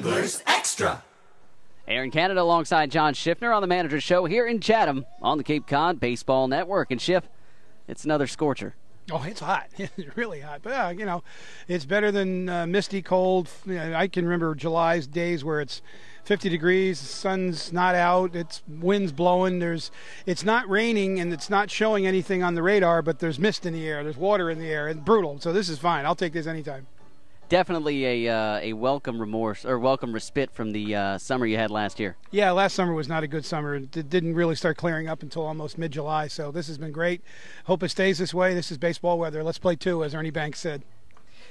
Wranglers Extra. Aaron Canada alongside John Schiffner on the Manager's Show here in Chatham on the Cape Cod Baseball Network. And Schiff, it's another scorcher. Oh, it's hot. It's really hot. But, it's better than misty cold. I can remember July's days where it's 50 degrees, the sun's not out, it's wind's blowing, it's not raining, and it's not showing anything on the radar, but there's mist in the air, there's water in the air. It's brutal. So this is fine. I'll take this anytime. Definitely a welcome remorse or welcome respite from the summer you had last year. Yeah, last summer was not a good summer. It didn't really start clearing up until almost mid-July, so this has been great. Hope it stays this way. This is baseball weather. Let's play two, as Ernie Banks said.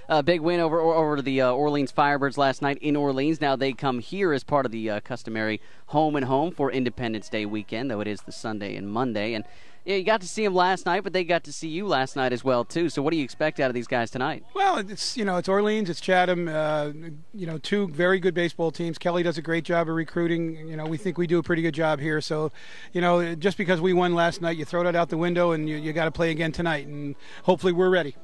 A big win over the Orleans Firebirds last night in Orleans. Now they come here as part of the customary home and home for Independence Day weekend, though it is the Sunday and Monday. And yeah, you got to see them last night, but they got to see you last night as well too. So what do you expect out of these guys tonight? Well, it's Orleans, it's Chatham. Two very good baseball teams. Kelly does a great job of recruiting. We think we do a pretty good job here. So, just because we won last night, you throw that out the window, and you got to play again tonight, and hopefully we're ready.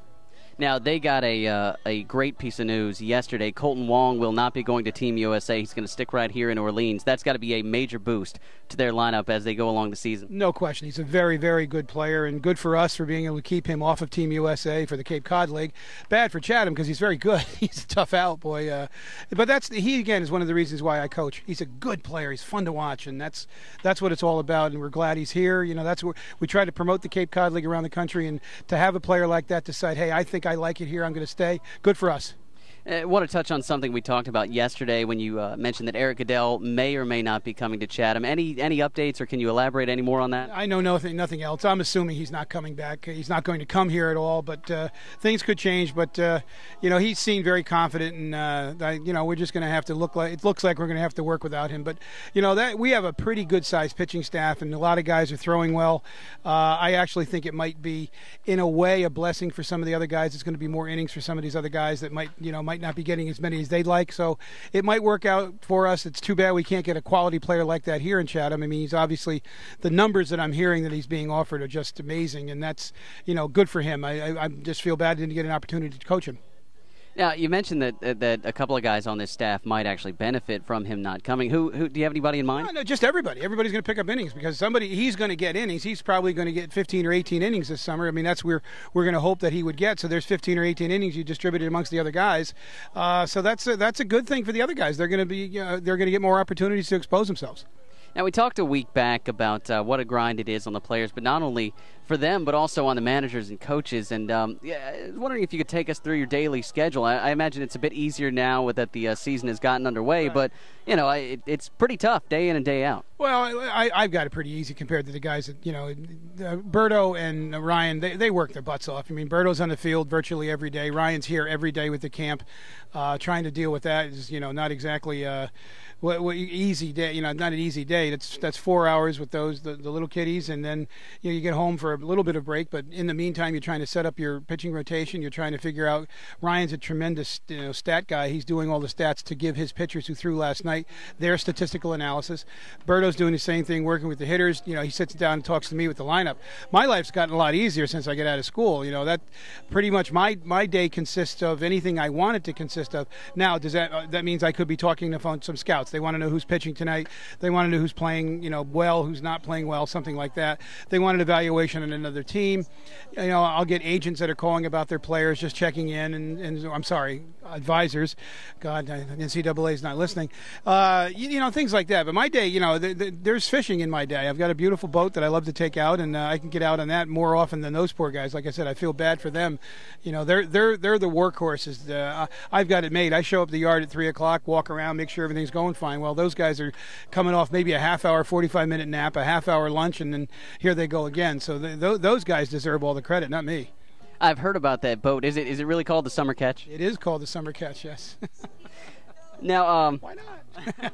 Now, they got a great piece of news yesterday. Colton Wong will not be going to Team USA. He's going to stick right here in Orleans. That's got to be a major boost to their lineup as they go along the season. No question. He's a very, very good player, and good for us for being able to keep him off of Team USA for the Cape Cod League. Bad for Chatham because he's very good. He's a tough out, boy. But he, again, is one of the reasons why I coach. He's a good player. He's fun to watch, and that's what it's all about, and we're glad he's here. That's where we try to promote the Cape Cod League around the country, and to have a player like that decide, hey, I think I like it here, I'm going to stay. Good for us. I want to touch on something we talked about yesterday when you mentioned that Eric Goodell may or may not be coming to Chatham. Any updates, or can you elaborate any more on that? I know nothing else. I'm assuming he's not coming back. He's not going to come here at all, but things could change. But, he seemed very confident, and, we're just going to have to it looks like we're going to have to work without him. But, that we have a pretty good-sized pitching staff, and a lot of guys are throwing well. I actually think it might be, in a way, a blessing for some of the other guys. It's going to be more innings for some of these other guys that might not be getting as many as they'd like, so it might work out for us. It's too bad we can't get a quality player like that here in Chatham. I mean, he's obviously, the numbers that I'm hearing that he's being offered are just amazing, and that's, good for him. I just feel bad I didn't get an opportunity to coach him. Now, you mentioned that a couple of guys on this staff might actually benefit from him not coming. Who do you have anybody in mind? No, just everybody. Everybody's going to pick up innings because he's going to get innings. He's probably going to get 15 or 18 innings this summer. I mean, that's where we're going to hope that he would get. So there's 15 or 18 innings you distributed amongst the other guys. So that's a good thing for the other guys. They're going to get more opportunities to expose themselves. Now, we talked a week back about what a grind it is on the players, but not only for them, but also on the managers and coaches. And I was wondering if you could take us through your daily schedule. I imagine it's a bit easier now that the season has gotten underway, right. But, it's pretty tough day in and day out. Well, I've got it pretty easy compared to the guys that, Berto and Ryan, they work their butts off. I mean, Berto's on the field virtually every day. Ryan's here every day with the camp. Trying to deal with that is, not exactly easy day. Not an easy day. That's 4 hours with the little kiddies, and then you get home for a little bit of break. But in the meantime, you're trying to set up your pitching rotation. You're trying to figure out. Ryan's a tremendous stat guy. He's doing all the stats to give his pitchers who threw last night their statistical analysis. Berto's doing the same thing, working with the hitters. He sits down and talks to me with the lineup. My life's gotten a lot easier since I get out of school. That pretty much my day consists of anything I want it to consist of. Now, does that means I could be talking to some scouts? They want to know who's pitching tonight. They want to know who's playing, well, who's not playing well, something like that. They want an evaluation on another team. I'll get agents that are calling about their players, just checking in, and I'm sorry, advisors. God, NCAA is not listening. Things like that. But my day, there's fishing in my day. I've got a beautiful boat that I love to take out, and I can get out on that more often than those poor guys. Like I said, I feel bad for them. They're the workhorses. I've got it made. I show up at the yard at 3 o'clock, walk around, make sure everything's going fine. Well, those guys are coming off maybe a half-hour, 45-minute nap, a half-hour lunch, and then here they go again. So those guys deserve all the credit, not me. I've heard about that boat. Is it really called the Summer Catch? It is called the Summer Catch, yes. Now, why not?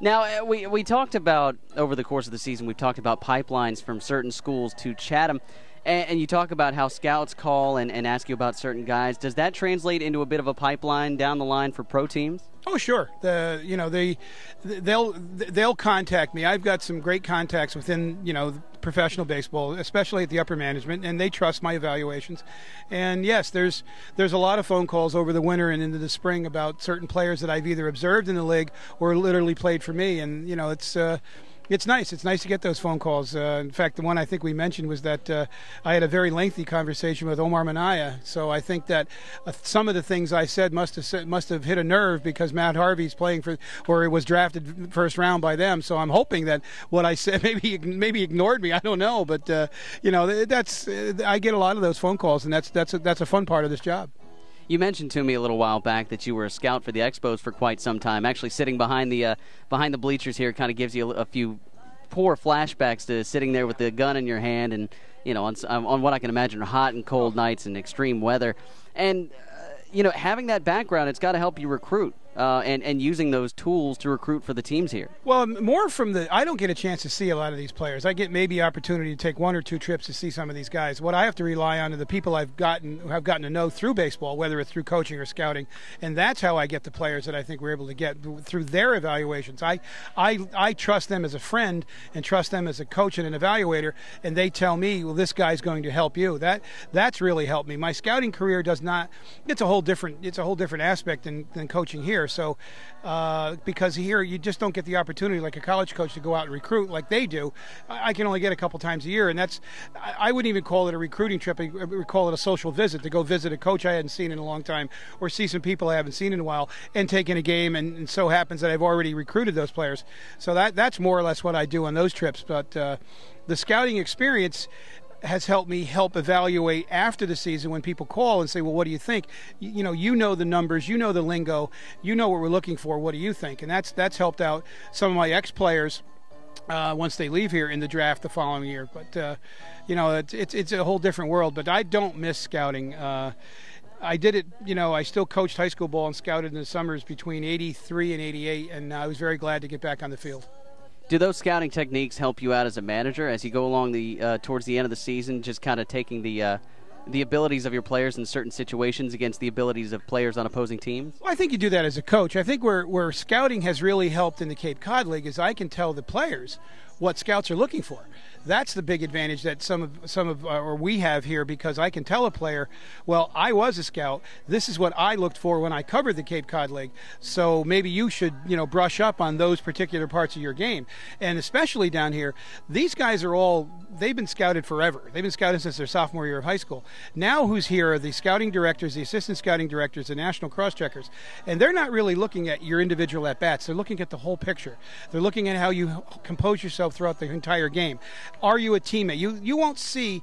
Now, we talked about, over the course of the season, we've talked about pipelines from certain schools to Chatham, and you talk about how scouts call and ask you about certain guys. Does that translate into a bit of a pipeline down the line for pro teams? Oh, sure. They'll contact me. I've got some great contacts within, professional baseball, especially at the upper management, and they trust my evaluations. And yes, there's a lot of phone calls over the winter and into the spring about certain players that I've either observed in the league or literally played for me. And it's nice. It's nice to get those phone calls. In fact, the one I think we mentioned was that I had a very lengthy conversation with Omar Minaya. So I think that some of the things I said must have hit a nerve because Matt Harvey's playing for, or it was drafted first round by them. So I'm hoping that what I said maybe ignored me. I don't know, but that's I get a lot of those phone calls, and that's a fun part of this job. You mentioned to me a little while back that you were a scout for the Expos for quite some time. Actually, sitting behind the bleachers here kind of gives you a few poor flashbacks to sitting there with the gun in your hand and, on what I can imagine are hot and cold nights and extreme weather. And, having that background, it's got to help you recruit. And using those tools to recruit for the teams here. Well, more from I don't get a chance to see a lot of these players. I get maybe opportunity to take one or two trips to see some of these guys. What I have to rely on are the people who have gotten to know through baseball, whether it's through coaching or scouting, and that's how I get the players that I think we're able to get through their evaluations. I trust them as a friend and trust them as a coach and an evaluator, and they tell me, well, this guy's going to help you. That's really helped me. My scouting career does not. It's a whole different aspect than coaching here. So because here you just don't get the opportunity like a college coach to go out and recruit like they do. I can only get a couple times a year, and I wouldn't even call it a recruiting trip. I would call it a social visit, to go visit a coach I hadn't seen in a long time or see some people I haven't seen in a while and take in a game, and so happens that I've already recruited those players. So that's more or less what I do on those trips. But the scouting experience has helped me evaluate after the season when people call and say, well, what do you think? You know the numbers, you know the lingo, you know what we're looking for, what do you think? And that's helped out some of my ex-players once they leave here in the draft the following year. But, it's a whole different world. But I don't miss scouting. I did it, I still coached high school ball and scouted in the summers between 83 and 88, and I was very glad to get back on the field. Do those scouting techniques help you out as a manager as you go along towards the end of the season, just kind of taking the abilities of your players in certain situations against the abilities of players on opposing teams? Well, I think you do that as a coach. I think where scouting has really helped in the Cape Cod League is I can tell the players what scouts are looking for. That's the big advantage that we have here, because I can tell a player, well, I was a scout. This is what I looked for when I covered the Cape Cod League. So maybe you should, brush up on those particular parts of your game. And especially down here, these guys they've been scouted forever. They've been scouted since their sophomore year of high school. Now who's here are the scouting directors, the assistant scouting directors, the national cross-checkers. And they're not really looking at your individual at-bats. They're looking at the whole picture. They're looking at how you compose yourself throughout the entire game. Are you a teammate? You won't see.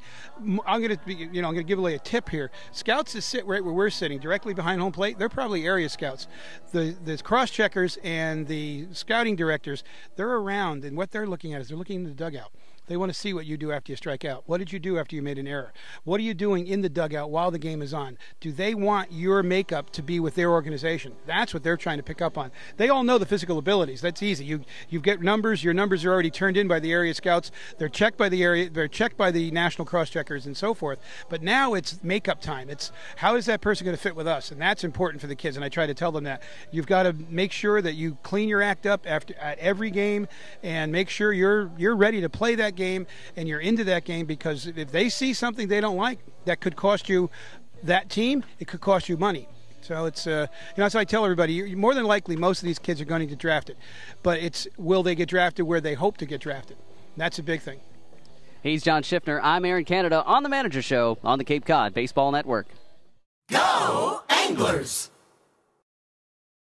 I'm going to give away a tip here. Scouts that sit right where we're sitting, directly behind home plate, they're probably area scouts. The cross checkers and the scouting directors, they're around, and what they're looking at is they're looking in the dugout. They want to see what you do after you strike out. What did you do after you made an error? What are you doing in the dugout while the game is on? Do they want your makeup to be with their organization? That's what they're trying to pick up on. They all know the physical abilities. That's easy. You get numbers. Your numbers are already turned in by the area scouts. They're checked by they're checked by the national cross checkers and so forth. But now it's makeup time. It's how is that person going to fit with us? And that's important for the kids. And I try to tell them that you've got to make sure that you clean your act up at every game, and make sure you're ready to play that game and you're into that game, because if they see something they don't like that could cost you that team, it could cost you money. So it's that's why I tell everybody, more than likely most of these kids are going to get drafted, but it's will they get drafted where they hope to get drafted? That's a big thing. He's John Schiffner. I'm Aaron Canada on the Manager Show on the Cape Cod Baseball Network. Go Anglers!